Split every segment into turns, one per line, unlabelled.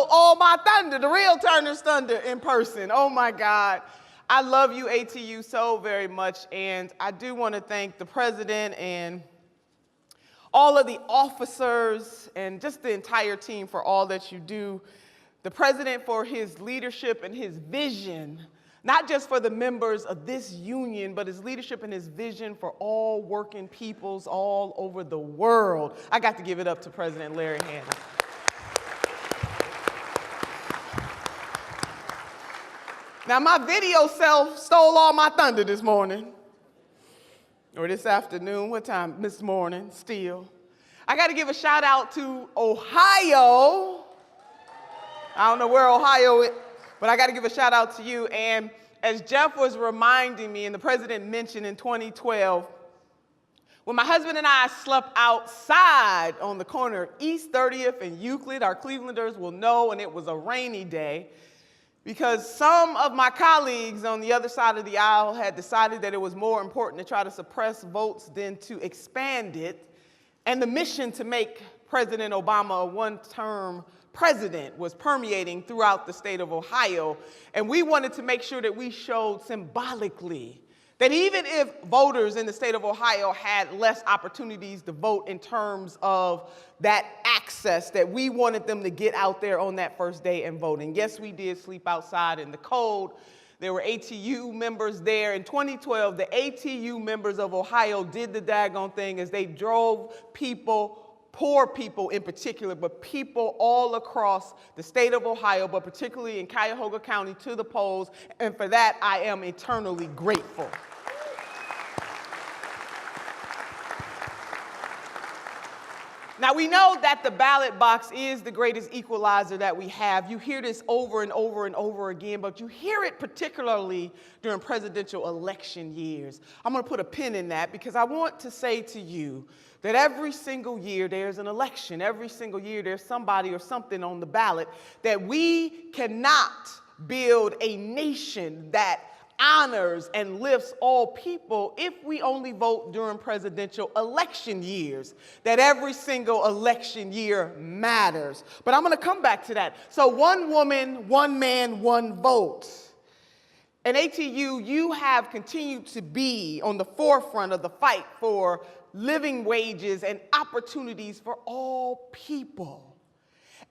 stole all my thunder, the real Turner's thunder in person. Oh my God. I love you, ATU, so very much. And I do want to thank the president and all of the officers and just the entire team for all that you do. The president for his leadership and his vision, not just for the members of this union, but his leadership and his vision for all working peoples all over the world. I got to give it up to President Larry Hanna. Now, my video self stole all my thunder this morning, or this afternoon. What time? This morning, still. I got to give a shout out to Ohio. I don't know where Ohio is, but I got to give a shout out to you. And as Jeff was reminding me, and the president mentioned in 2012, when my husband and I slept outside on the corner of East 30th and Euclid, our Clevelanders will know, and it was a rainy day, because some of my colleagues on the other side of the aisle had decided that it was more important to try to suppress votes than to expand it. And the mission to make President Obama a one-term president was permeating throughout the state of Ohio. And we wanted to make sure that we showed symbolically that even if voters in the state of Ohio had less opportunities to vote in terms of that access, that we wanted them to get out there on that first day and vote. And yes, we did sleep outside in the cold. There were ATU members there. In 2012, the ATU members of Ohio did the daggone thing as they drove people, poor people in particular, but people all across the state of Ohio, but particularly in Cuyahoga County, to the polls. And for that, I am eternally grateful. Now, we know that the ballot box is the greatest equalizer that we have. You hear this over and over and over again, but you hear it particularly during presidential election years. I'm going to put a pin in that because I want to say to you that every single year there's an election. Every single year there's somebody or something on the ballot, that we cannot build a nation that honors and lifts all people if we only vote during presidential election years, that every single election year matters. But I'm going to come back to that. So one woman, one man, one vote. And ATU, you have continued to be on the forefront of the fight for living wages and opportunities for all people.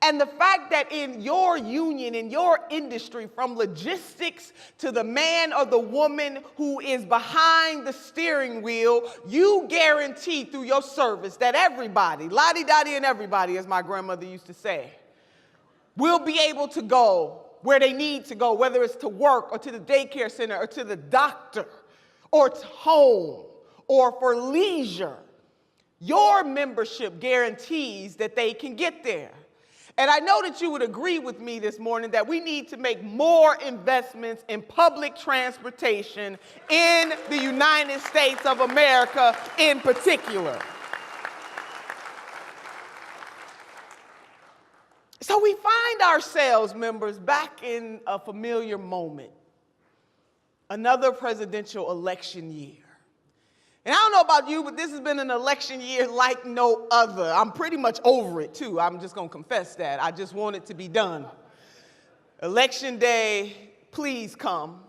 And the fact that in your union, in your industry, from logistics to the man or the woman who is behind the steering wheel, you guarantee through your service that everybody, lottie-dottie and everybody, as my grandmother used to say, will be able to go where they need to go, whether it's to work or to the daycare center or to the doctor or to home or for leisure. Your membership guarantees that they can get there. And I know that you would agree with me this morning that we need to make more investments in public transportation in the United States of America in particular. So we find ourselves, members, back in a familiar moment, another presidential election year. And I don't know about you, but this has been an election year like no other. I'm pretty much over it, too. I'm just going to confess that. I just want it to be done. Election day, please come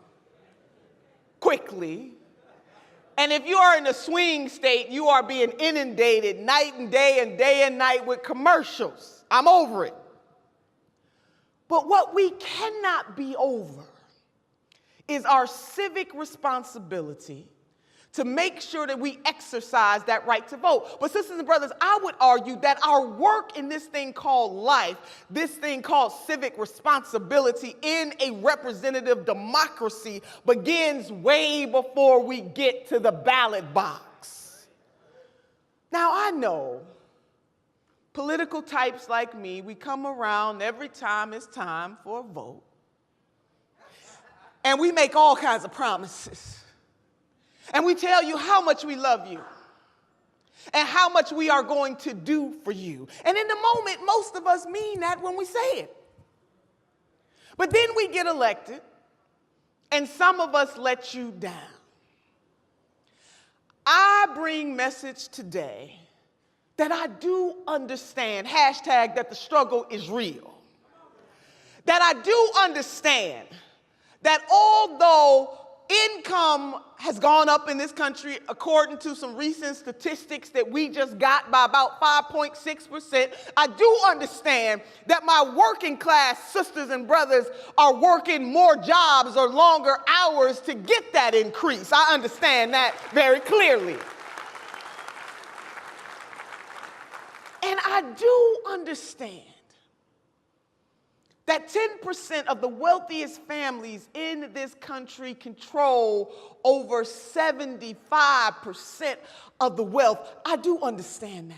quickly. And if you are in a swing state, you are being inundated night and day and night with commercials. I'm over it. But what we cannot be over is our civic responsibility to make sure that we exercise that right to vote. But sisters and brothers, I would argue that our work in this thing called life, this thing called civic responsibility in a representative democracy begins way before we get to the ballot box. Now, I know political types like me, we come around every time it's time for a vote, and we make all kinds of promises. And we tell you how much we love you and how much we are going to do for you. And in the moment, most of us mean that when we say it. But then we get elected, and some of us let you down. I bring message today that I do understand, hashtag that the struggle is real. that I do understand that although income has gone up in this country, according to some recent statistics that we just got, by about 5.6%, I do understand that my working class sisters and brothers are working more jobs or longer hours to get that increase. I understand that very clearly. And I do understand that 10% of the wealthiest families in this country control over 75% of the wealth. I do understand that.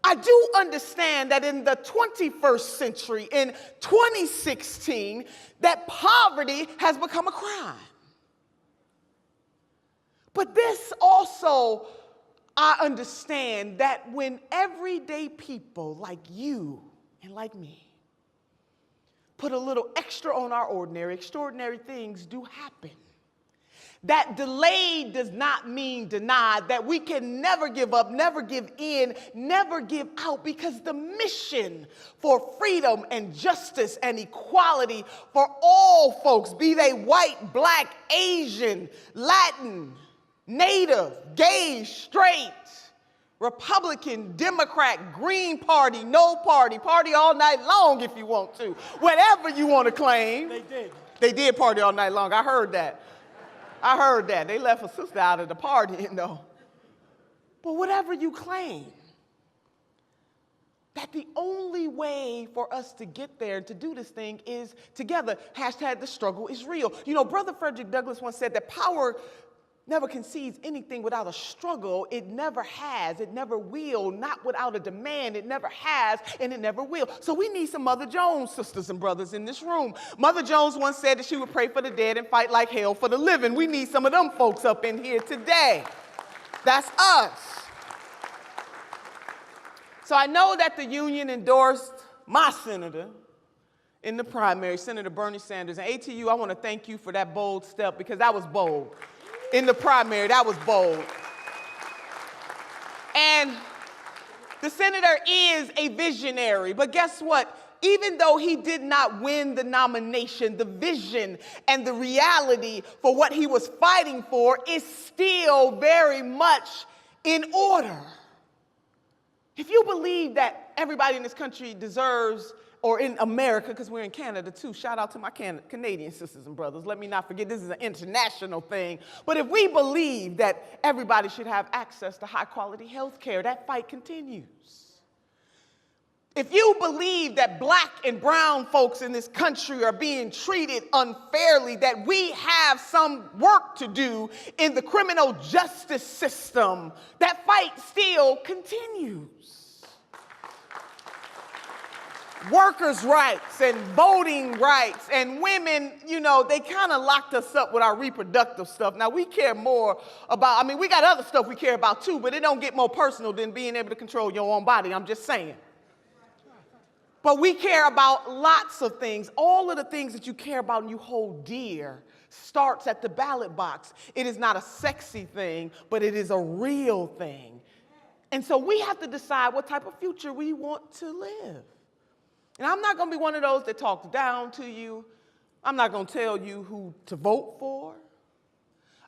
I do understand that in the 21st century, in 2016, that poverty has become a crime. But this also, I understand that when everyday people like you and like me put a little extra on our ordinary, extraordinary things do happen. That delayed does not mean denied, that we can never give up, never give in, never give out, because the mission for freedom and justice and equality for all folks, be they white, black, Asian, Latin, Native, gay, straight, Republican, Democrat, Green Party, no party, party all night long if you want to. Whatever you want to claim.
They did.
They did party all night long. I heard that. I heard that. They left a sister out of the party, you know. But whatever you claim, that the only way for us to get there and to do this thing is together. Hashtag the struggle is real. You know, Brother Frederick Douglass once said that power never concedes anything without a struggle. It never has. It never will. Not without a demand. It never has, and it never will. So we need some Mother Jones sisters and brothers in this room. Mother Jones once said that she would pray for the dead and fight like hell for the living. We need some of them folks up in here today. That's us. So I know that the union endorsed my senator in the primary, Senator Bernie Sanders. And ATU, I want to thank you for that bold step, because that was bold. In the primary, that was bold. And the senator is a visionary, but guess what? Even though he did not win the nomination, the vision and the reality for what he was fighting for is still very much in order. If you believe that everybody in this country deserves, or in America, because we're in Canada too. Shout out to my Canadian sisters and brothers. Let me not forget, this is an international thing. But if we believe that everybody should have access to high quality health care, that fight continues. If you believe that black and brown folks in this country are being treated unfairly, that we have some work to do in the criminal justice system, that fight still continues. Workers' rights and voting rights and women, you know, they kind of locked us up with our reproductive stuff. Now, we care more about, I mean, we got other stuff we care about too, but it don't get more personal than being able to control your own body. I'm just saying. But we care about lots of things. All of the things that you care about and you hold dear starts at the ballot box. It is not a sexy thing, but it is a real thing. And so we have to decide what type of future we want to live. And I'm not going to be one of those that talks down to you. I'm not going to tell you who to vote for.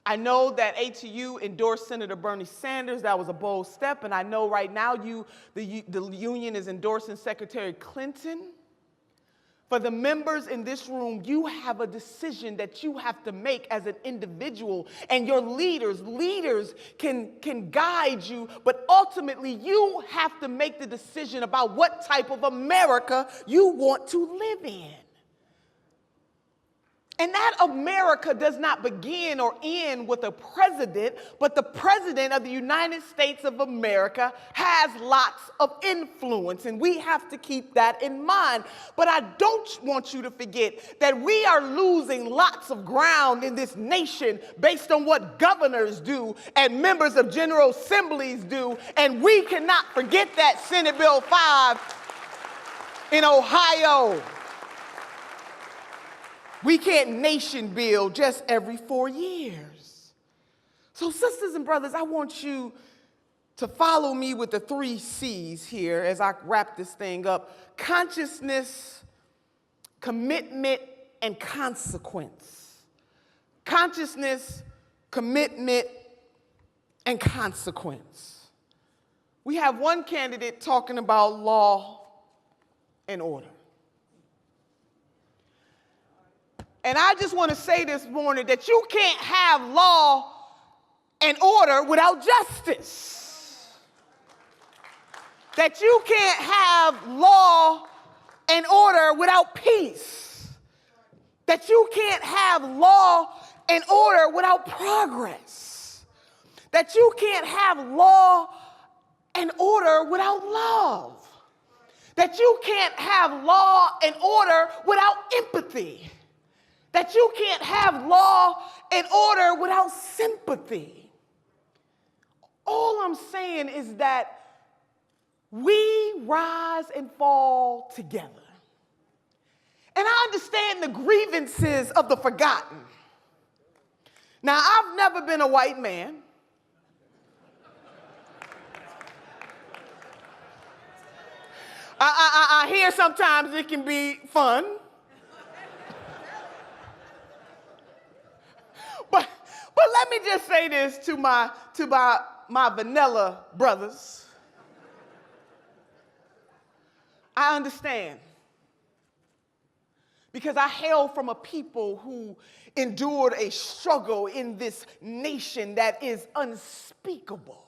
I know that ATU endorsed Senator Bernie Sanders. That was a bold step. And I know right now the union is endorsing Secretary Clinton. For the members in this room, you have a decision that you have to make as an individual. And your leaders can guide you, but ultimately you have to make the decision about what type of America you want to live in. And that America does not begin or end with a president, but the president of the United States of America has lots of influence, and we have to keep that in mind. But I don't want you to forget that we are losing lots of ground in this nation based on what governors do and members of General Assemblies do, and we cannot forget that Senate Bill 5 in Ohio. We can't nation build just every 4 years. So sisters and brothers, I want you to follow me with the 3 C's here as I wrap this thing up. Consciousness, commitment, and consequence. Consciousness, commitment, and consequence. We have one candidate talking about law and order. And I just want to say this morning that you can't have law and order without justice. That you can't have law and order without peace. That you can't have law and order without progress. That you can't have law and order without love. That you can't have law and order without empathy. That you can't have law and order without sympathy. All I'm saying is that we rise and fall together. And I understand the grievances of the forgotten. Now, I've never been a white man. I hear sometimes it can be fun. But let me just say this to my vanilla brothers. I understand. Because I hail from a people who endured a struggle in this nation that is unspeakable.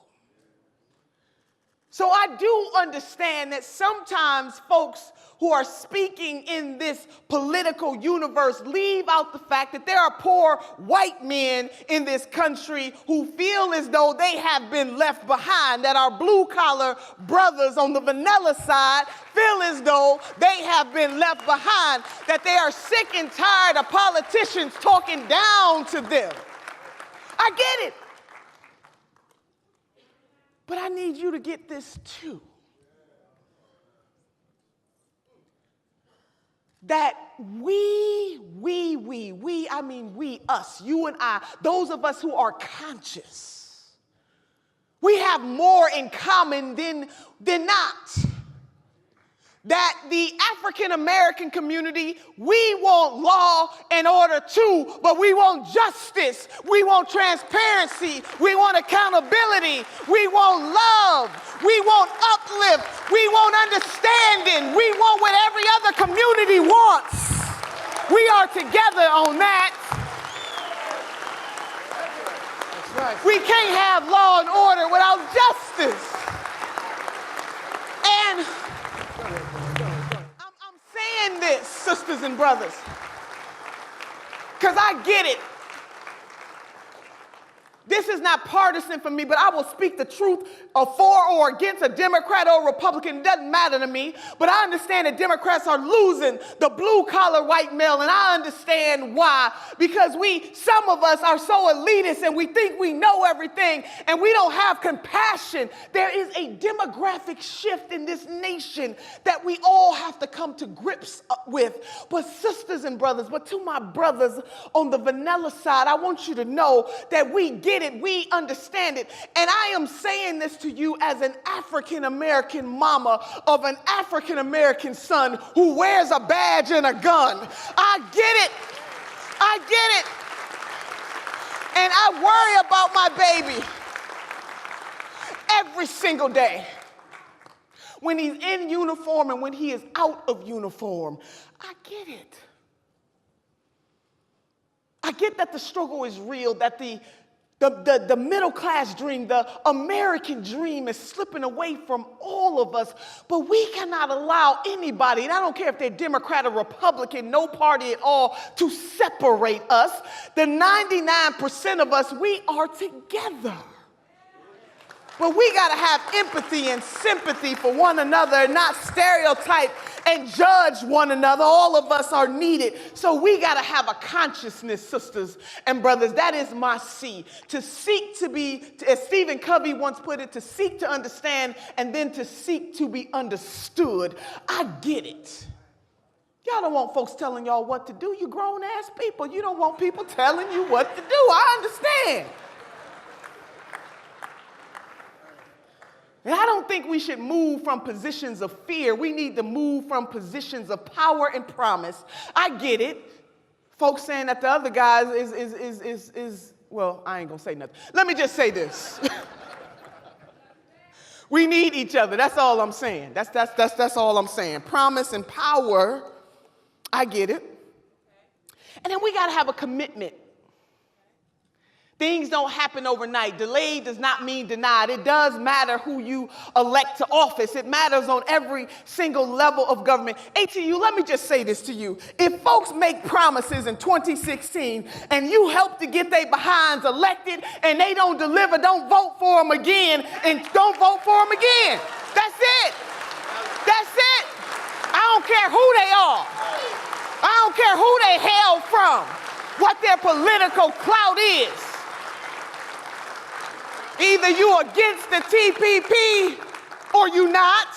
So I do understand that sometimes folks who are speaking in this political universe leave out the fact that there are poor white men in this country who feel as though they have been left behind, that our blue-collar brothers on the vanilla side feel as though they have been left behind, that they are sick and tired of politicians talking down to them. I get it. But I need you to get this too. That we, us, you and I, those of us who are conscious, we have more in common than not. That the African American community, we want law and order too, but we want justice, we want transparency, we want accountability, we want love, we want uplift, we want understanding, we want what every other community wants. We are together on that. That's right. We can't have law and order without justice. And I'm saying this, sisters and brothers, because I get it. This is not partisan for me, but I will speak the truth for or against a Democrat or a Republican. It doesn't matter to me. But I understand that Democrats are losing the blue-collar white male, and I understand why. Because some of us are so elitist, and we think we know everything, and we don't have compassion. There is a demographic shift in this nation that we all have to come to grips with. But sisters and brothers, but to my brothers on the vanilla side, I want you to know that we get it, we understand it. And I am saying this to you as an African-American mama of an African-American son who wears a badge and a gun. I get it. I get it. And I worry about my baby every single day. When he's in uniform and when he is out of uniform. I get it. I get that the struggle is real, that the middle class dream, the American dream is slipping away from all of us, but we cannot allow anybody, and I don't care if they're Democrat or Republican, no party at all, to separate us. The 99% of us, we are together. But we got to have empathy and sympathy for one another and not stereotype and judge one another. All of us are needed. So we got to have a consciousness, sisters and brothers. That is my C. To seek to be, as Stephen Covey once put it, to seek to understand and then to seek to be understood. I get it. Y'all don't want folks telling y'all what to do. You grown-ass people. You don't want people telling you what to do. I understand. And I don't think we should move from positions of fear. We need to move from positions of power and promise. I get it. Folks saying that the other guys is well, I ain't gonna say nothing. Let me just say this. We need each other. That's all I'm saying. That's all I'm saying. Promise and power, I get it. And then we gotta have a commitment. Things don't happen overnight. Delayed does not mean denied. It does matter who you elect to office. It matters on every single level of government. ATU, let me just say this to you. If folks make promises in 2016 and you help to get their behinds elected and they don't deliver, don't vote for them again and don't vote for them again. That's it. That's it. I don't care who they are. I don't care who they hail from, what their political clout is. Either you against the TPP or you not.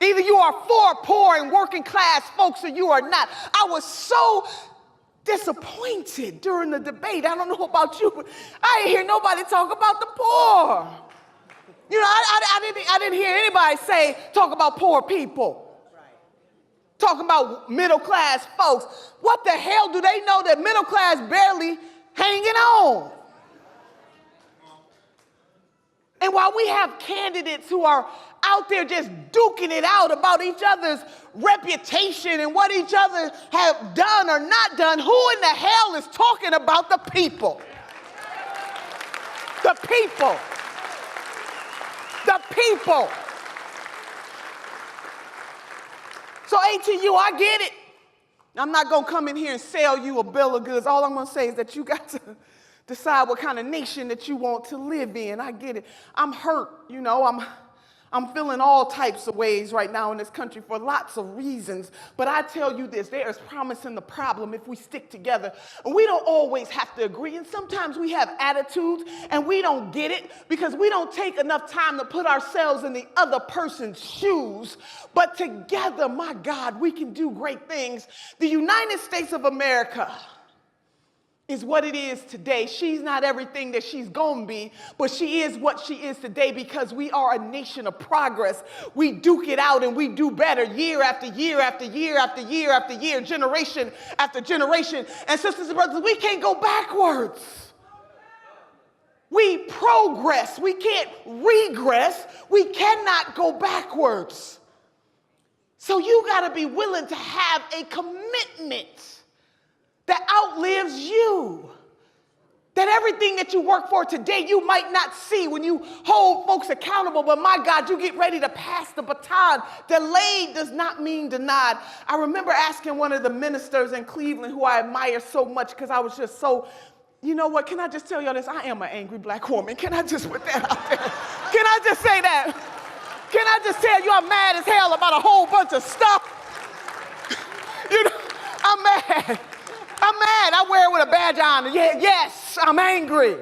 Either you are for poor and working class folks or you are not. I was so disappointed during the debate. I don't know about you, but I didn't hear nobody talk about the poor. You know, I didn't hear anybody talk about poor people. Talking about middle class folks. What the hell do they know that middle class barely hanging on? And while we have candidates who are out there just duking it out about each other's reputation and what each other have done or not done, who in the hell is talking about the people? The people. The people. So ATU, I get it. I'm not going to come in here and sell you a bill of goods. All I'm going to say is that you got to decide what kind of nation that you want to live in. I get it. I'm hurt, you know. I'm feeling all types of ways right now in this country for lots of reasons. But I tell you this, there is promise in the problem if we stick together. And we don't always have to agree. And sometimes we have attitudes and we don't get it because we don't take enough time to put ourselves in the other person's shoes. But together, my God, we can do great things. The United States of America is what it is today. She's not everything that she's gonna be, but she is what she is today because we are a nation of progress. We duke it out and we do better year after year after year after year after year, generation after generation. And sisters and brothers, we can't go backwards. We progress. We can't regress. We cannot go backwards. So you gotta be willing to have a commitment that outlives you. That everything that you work for today, you might not see when you hold folks accountable, but my God, you get ready to pass the baton. Delayed does not mean denied. I remember asking one of the ministers in Cleveland who I admire so much because I was just so, you know what, can I just tell y'all this? I am an angry black woman. Can I just put that out there? Can I just say that? Can I just tell you I'm mad as hell about a whole bunch of stuff? You know, I'm mad. I'm mad. I wear it with a badge on. Yeah, yes, I'm angry.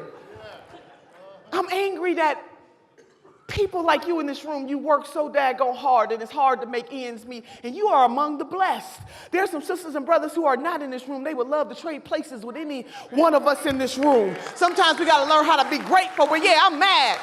I'm angry that people like you in this room, you work so daggone hard and it's hard to make ends meet, and you are among the blessed. There's some sisters and brothers who are not in this room. They would love to trade places with any one of us in this room. Sometimes we got to learn how to be grateful, but yeah, I'm mad.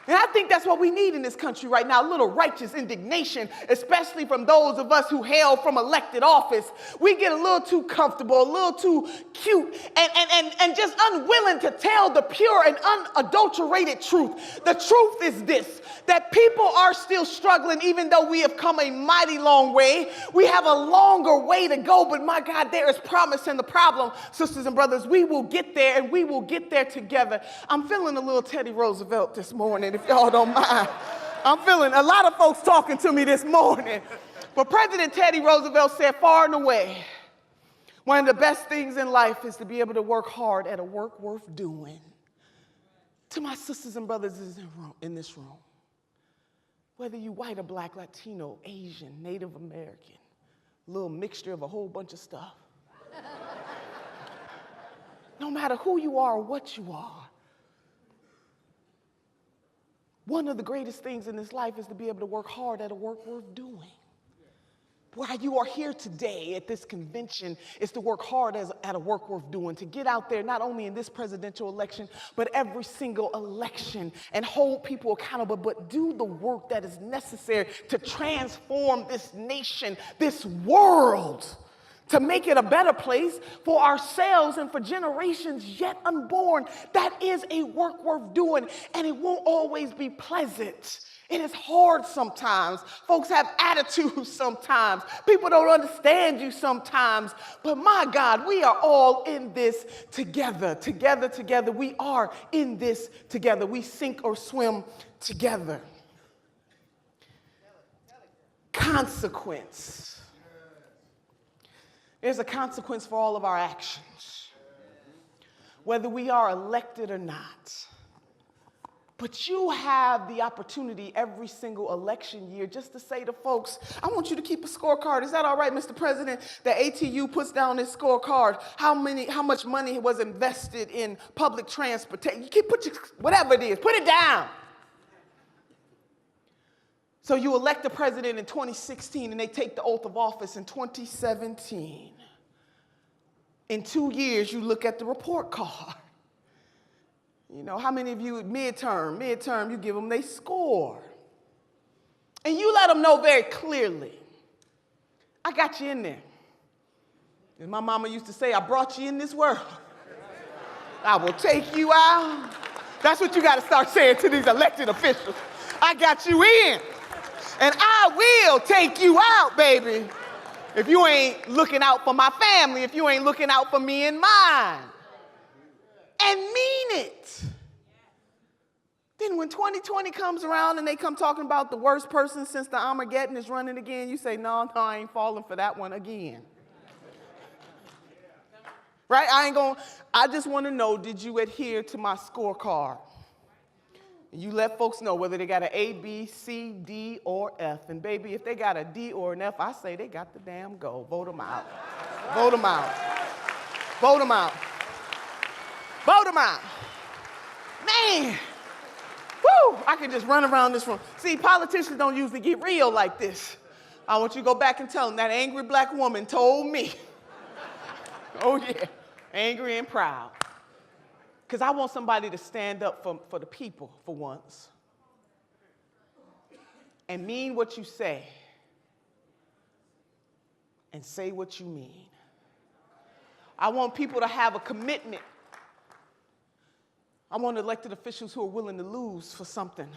And I think that's what we need in this country right now, a little righteous indignation, especially from those of us who hail from elected office. We get a little too comfortable, a little too cute, and just unwilling to tell the pure and unadulterated truth. The truth is this, that people are still struggling even though we have come a mighty long way. We have a longer way to go, but my God, there is promise in the problem. Sisters and brothers, we will get there, and we will get there together. I'm feeling a little Teddy Roosevelt this morning, if y'all don't mind. I'm feeling a lot of folks talking to me this morning. But President Teddy Roosevelt said far and away, one of the best things in life is to be able to work hard at a work worth doing. To my sisters and brothers in this room, whether you white or black, Latino, Asian, Native American, a little mixture of a whole bunch of stuff. No matter who you are or what you are, one of the greatest things in this life is to be able to work hard at a work worth doing. why you are here today at this convention is to work hard at a work worth doing, to get out there not only in this presidential election, but every single election and hold people accountable, but do the work that is necessary to transform this nation, this world, to make it a better place for ourselves and for generations yet unborn. That is a work worth doing, and it won't always be pleasant. It is hard sometimes. Folks have attitudes sometimes. People don't understand you sometimes. But my God, we are all in this together. Together. We are in this together. We sink or swim together. Consequence. There's a consequence for all of our actions, whether we are elected or not. But you have the opportunity every single election year just to say to folks, I want you to keep a scorecard. Is that all right, Mr. President? The ATU puts down this scorecard. How much money was invested in public transportation? Whatever it is, put it down. So you elect the president in 2016 and they take the oath of office in 2017. In 2 years, you look at the report card. You know, how many of you at midterm, you give them their score. And you let them know very clearly, I got you in there. As my mama used to say, I brought you in this world. I will take you out. That's what you got to start saying to these elected officials. I got you in. And I will take you out, baby. If you ain't looking out for my family, if you ain't looking out for me and mine. And mean it. Then when 2020 comes around and they come talking about the worst person since the Armageddon is running again, you say, no, I ain't falling for that one again. Right? I just want to know, did you adhere to my scorecard? You let folks know whether they got an A, B, C, D, or F. And baby, if they got a D or an F, I say they got the damn go. Vote them out. Vote them out. Vote them out. Vote them out. Man. Woo! I can just run around this room. See, politicians don't usually get real like this. I want you to go back and tell them that angry black woman told me. Oh, yeah. Angry and proud. Because I want somebody to stand up for the people for once. And mean what you say. And say what you mean. I want people to have a commitment. I want elected officials who are willing to lose for something.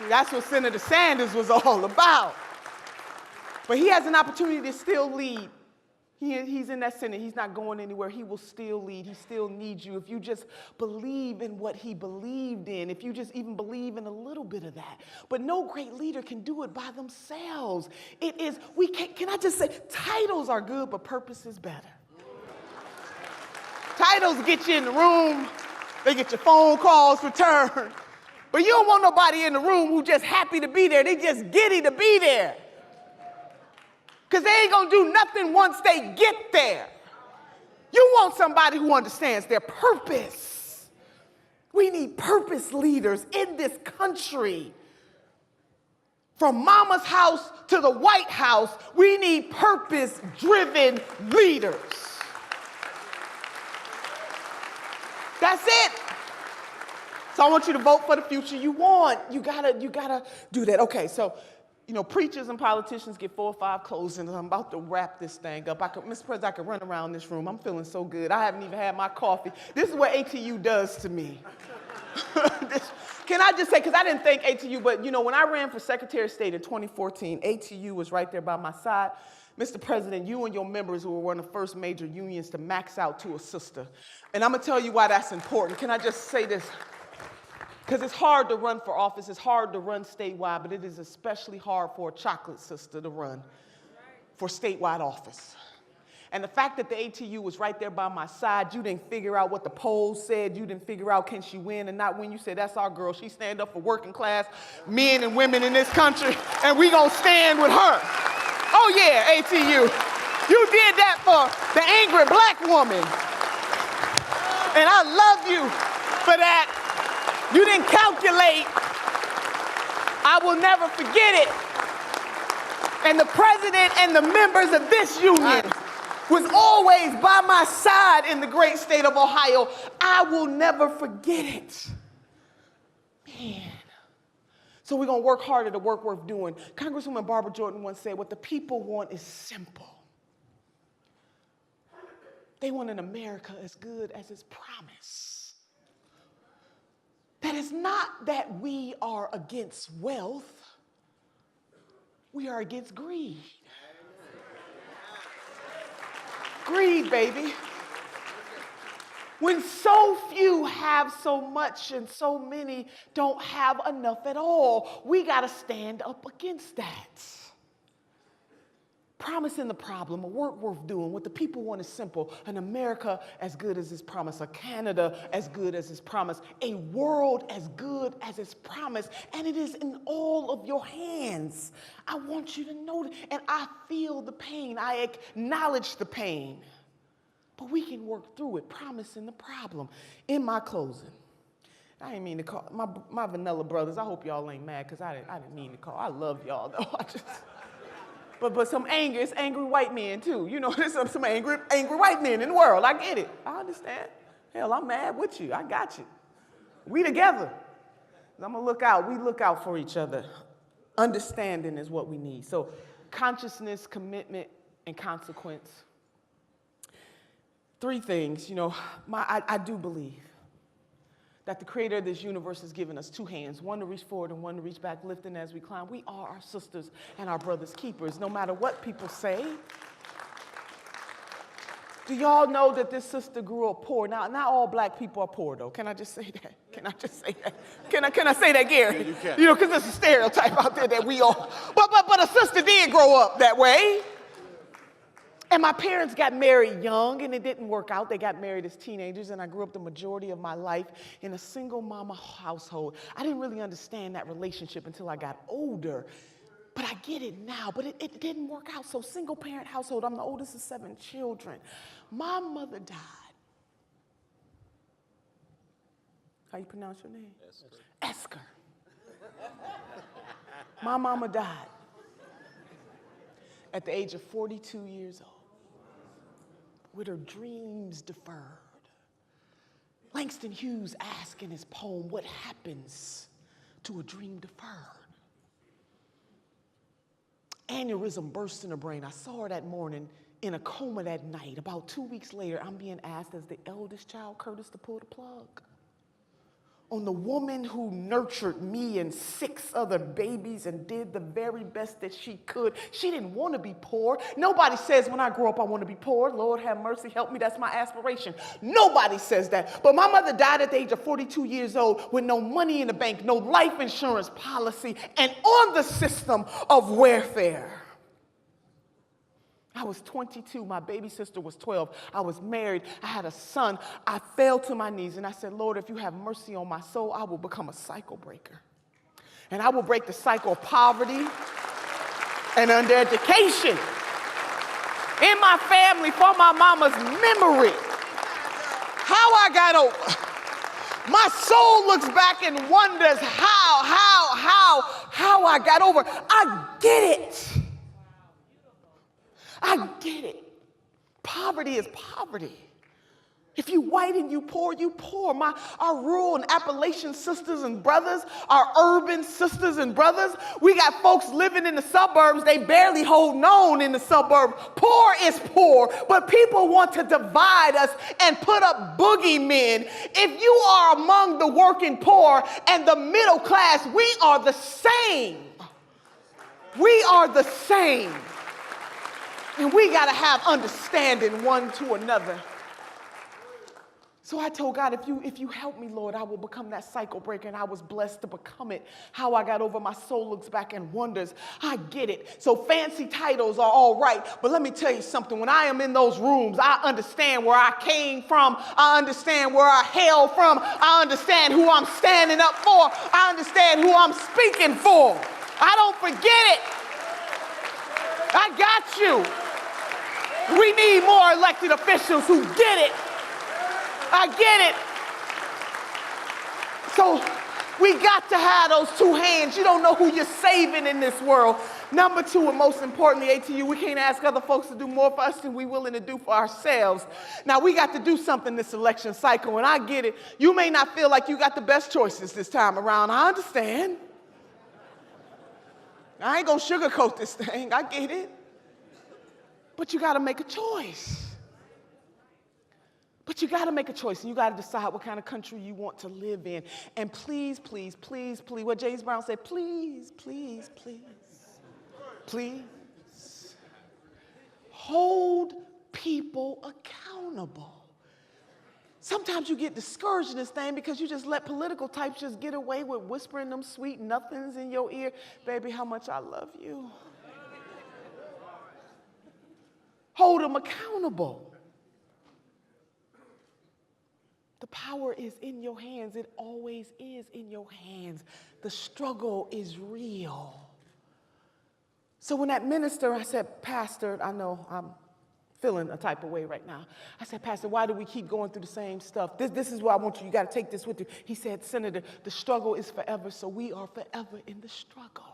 That's what Senator Sanders was all about. But he has an opportunity to still lead. He's in that Senate. He's not going anywhere. He will still lead. He still needs you. If you just believe in what he believed in, if you just even believe in a little bit of that. But no great leader can do it by themselves. Can I just say, titles are good, but purpose is better. Titles get you in the room. They get your phone calls returned. But you don't want nobody in the room who's just happy to be there. They just giddy to be there. Because they ain't going to do nothing once they get there. You want somebody who understands their purpose. We need purpose leaders in this country. From mama's house to the White House, we need purpose-driven leaders. That's it. So I want you to vote for the future you want. You gotta do that. Okay, so, preachers and politicians get 4 or 5 closings. I'm about to wrap this thing up. Mr. President, I could run around this room. I'm feeling so good. I haven't even had my coffee. This is what ATU does to me. Can I just say, because I didn't think ATU, but when I ran for Secretary of State in 2014, ATU was right there by my side. Mr. President, you and your members were one of the first major unions to max out to a sister. And I'm going to tell you why that's important. Can I just say this? Because it's hard to run for office. It's hard to run statewide, but it is especially hard for a chocolate sister to run for statewide office. And the fact that the ATU was right there by my side, you didn't figure out what the polls said. You didn't figure out can she win and not win. You said, that's our girl. She stand up for working class men and women in this country, and we going to stand with her. Oh, yeah, ATU. You did that for the angry black woman. And I love you for that. You didn't calculate. I will never forget it. And the president and the members of this union was always by my side in the great state of Ohio. I will never forget it. Man. So we're going to work hard at a work worth doing. Congresswoman Barbara Jordan once said, what the people want is simple. They want an America as good as its promise. That is not that we are against wealth. We are against greed. Greed, baby. When so few have so much and so many don't have enough at all, we got to stand up against that. Promising the problem, a work worth doing. What the people want is simple. An America as good as its promise. A Canada as good as its promise. A world as good as its promise. And it is in all of your hands. I want you to know that. And I feel the pain. I acknowledge the pain. But we can work through it, promising the problem. In my closing, I didn't mean to call my vanilla brothers. I hope y'all ain't mad because I didn't mean to call. I love y'all though. But some angry, it's angry white men too. You know, there's some angry white men in the world. I get it. I understand. Hell, I'm mad with you. I got you. We together. I'm gonna look out. We look out for each other. Understanding is what we need. So consciousness, commitment, and consequence. Three things, you know, I do believe that the creator of this universe has given us two hands, one to reach forward and one to reach back, lifting as we climb. We are our sisters and our brothers' keepers, no matter what people say. Do y'all know that this sister grew up poor? Now, not all black people are poor, though. Can I just say that? Can I just say that? Can I say that, Gary?
Yeah, you can.
You know, because there's a stereotype out there that we all, but a sister did grow up that way. And my parents got married young, and it didn't work out. They got married as teenagers, and I grew up the majority of my life in a single mama household. I didn't really understand that relationship until I got older, but I get it now. But it didn't work out. So single parent household, I'm the oldest of 7 children. My mother died. How you pronounce your name? Esker. My mama died at the age of 42 years old, with her dreams deferred. Langston Hughes asked in his poem, what happens to a dream deferred? Aneurysm burst in her brain. I saw her that morning in a coma that night. About 2 weeks later, I'm being asked as the eldest child, Curtis, to pull the plug on the woman who nurtured me and 6 other babies and did the very best that she could. She didn't want to be poor. Nobody says when I grow up I want to be poor. Lord have mercy, help me, that's my aspiration. Nobody says that. But my mother died at the age of 42 years old with no money in the bank, no life insurance policy, and on the system of welfare. I was 22, my baby sister was 12. I was married, I had a son. I fell to my knees and I said, Lord, if you have mercy on my soul, I will become a cycle breaker. And I will break the cycle of poverty and undereducation in my family for my mama's memory. How I got over. My soul looks back and wonders how I got over. I get it. I get it. Poverty is poverty. If you white and you poor, you poor. Our rural and Appalachian sisters and brothers, our urban sisters and brothers, we got folks living in the suburbs, they barely hold on in the suburbs. Poor is poor, but people want to divide us and put up boogeymen. If you are among the working poor and the middle class, we are the same. We are the same. And we got to have understanding one to another. So I told God, if you help me, Lord, I will become that cycle breaker, and I was blessed to become it. How I got over, my soul looks back and wonders. I get it. So fancy titles are all right, but let me tell you something. When I am in those rooms, I understand where I came from. I understand where I hail from. I understand who I'm standing up for. I understand who I'm speaking for. I don't forget it. I got you. We need more elected officials who get it. I get it. So we got to have those two hands. You don't know who you're saving in this world. Number two, and most importantly, ATU, we can't ask other folks to do more for us than we're willing to do for ourselves. Now, we got to do something this election cycle, and I get it. You may not feel like you got the best choices this time around. I understand. I ain't going to sugarcoat this thing. I get it. But you got to make a choice. But you got to make a choice, and you got to decide what kind of country you want to live in. And please, please, please, please, what James Brown said, please, please, please, please, hold people accountable. Sometimes you get discouraged in this thing because you just let political types just get away with whispering them sweet nothings in your ear. Baby, how much I love you. Hold them accountable. The power is in your hands. It always is in your hands. The struggle is real. So when that minister, I said, Pastor, I know I'm feeling a type of way right now. I said, Pastor, why do we keep going through the same stuff? This is what I want you got to take this with you. He said, Senator, the struggle is forever, so we are forever in the struggle.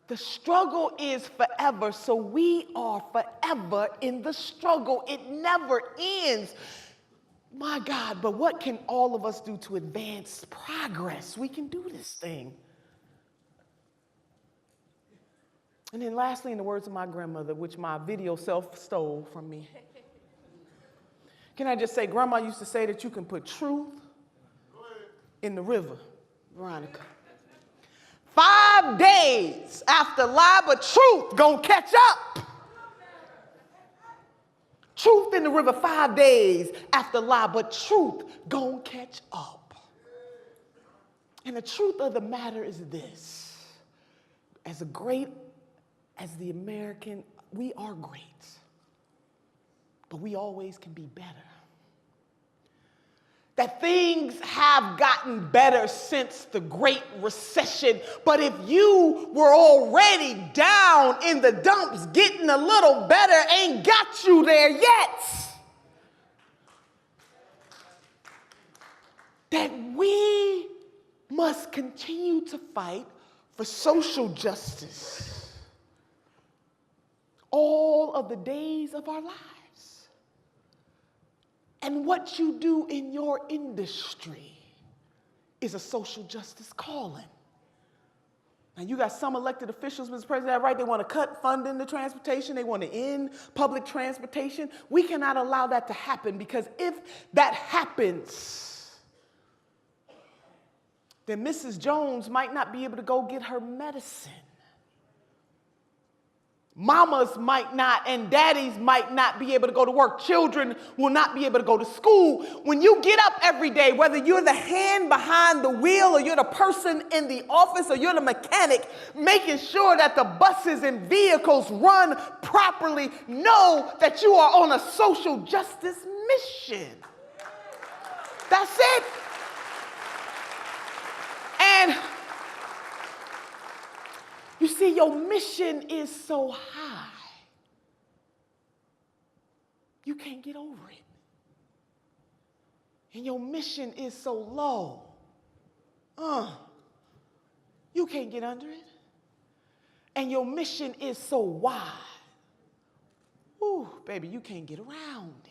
The struggle is forever, so we are forever in the struggle. It never ends. My God, but what can all of us do to advance progress? We can do this thing. And then lastly, in the words of my grandmother, which my video self stole from me, can I just say, Grandma used to say that you can put truth in the river, Veronica. 5 days after lie, but truth gonna catch up. Truth in the river 5 days after lie, but truth gonna catch up. And the truth of the matter is this. As great as the American, we are great, but we always can be better. That things have gotten better since the Great Recession, but if you were already down in the dumps, getting a little better ain't got you there yet. That we must continue to fight for social justice all of the days of our lives. And what you do in your industry is a social justice calling. Now, you got some elected officials, Mr. President, right? They want to cut funding to transportation. They want to end public transportation. We cannot allow that to happen, because if that happens, then Mrs. Jones might not be able to go get her medicine. Mamas might not and daddies might not be able to go to work. Children will not be able to go to school. When you get up every day, whether you're the hand behind the wheel or you're the person in the office or you're the mechanic, making sure that the buses and vehicles run properly, know that you are on a social justice mission. That's it. And you see, your mission is so high, you can't get over it. And your mission is so low, you can't get under it. And your mission is so wide, baby, you can't get around it.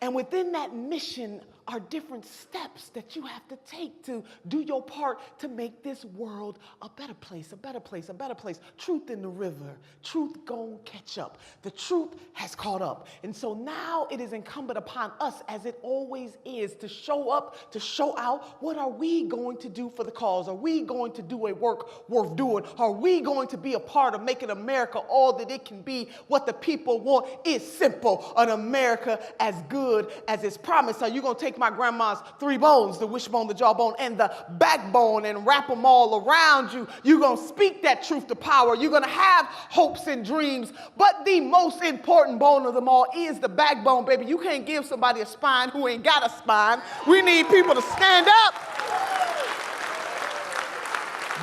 And within that mission are different steps that you have to take to do your part to make this world a better place, a better place, a better place. Truth in the river. Truth gon' catch up. The truth has caught up. And so now it is incumbent upon us, as it always is, to show up, to show out. What are we going to do for the cause? Are we going to do a work worth doing? Are we going to be a part of making America all that it can be? What the people want is simple. An America as good as it's promised. Are you going to take my grandma's 3 bones, the wishbone, the jawbone, and the backbone, and wrap them all around you? You're going to speak that truth to power. You're going to have hopes and dreams. But the most important bone of them all is the backbone, baby. You can't give somebody a spine who ain't got a spine. We need people to stand up.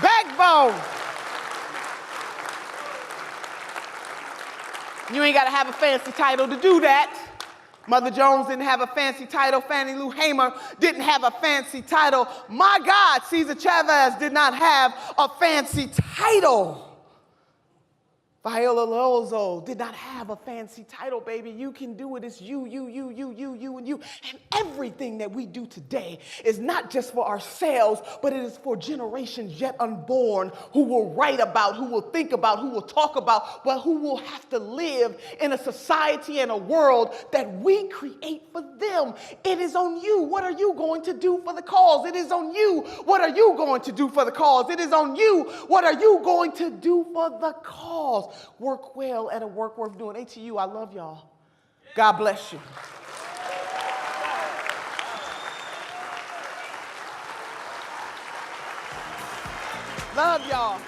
Backbone. You ain't got to have a fancy title to do that. Mother Jones didn't have a fancy title. Fannie Lou Hamer didn't have a fancy title. My God, Cesar Chavez did not have a fancy title. Viola Lozo did not have a fancy title, baby. You can do it. It's you, and you. And everything that we do today is not just for ourselves, but it is for generations yet unborn who will write about, who will think about, who will talk about, but who will have to live in a society and a world that we create for them. It is on you. What are you going to do for the cause? It is on you. What are you going to do for the cause? It is on you. What are you going to do for the cause? Work well at a work worth doing. ATU, I love y'all. God bless you. Love y'all.